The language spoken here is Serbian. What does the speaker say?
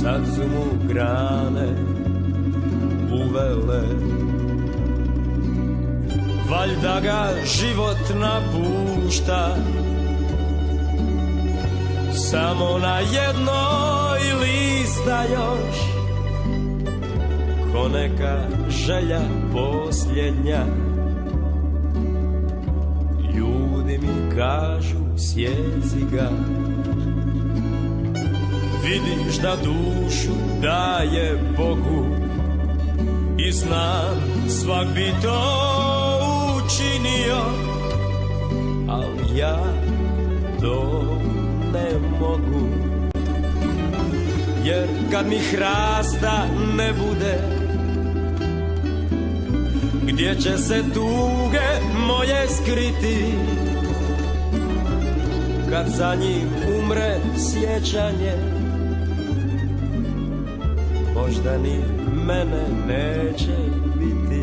sad su mu grane uvele. Valjda ga život napušta, samo na jednoj lista još, ko neka želja posljednja. Ljudi mi kažu sjeci ga, vidiš da dušu daje Bogu, i znam svak bi to učinio, al ja to ne mogu. Jer kad mi hrasta ne bude, gdje će se tuge moje skriti? Kad za njim umre sjećanje, možda ni mene neće biti.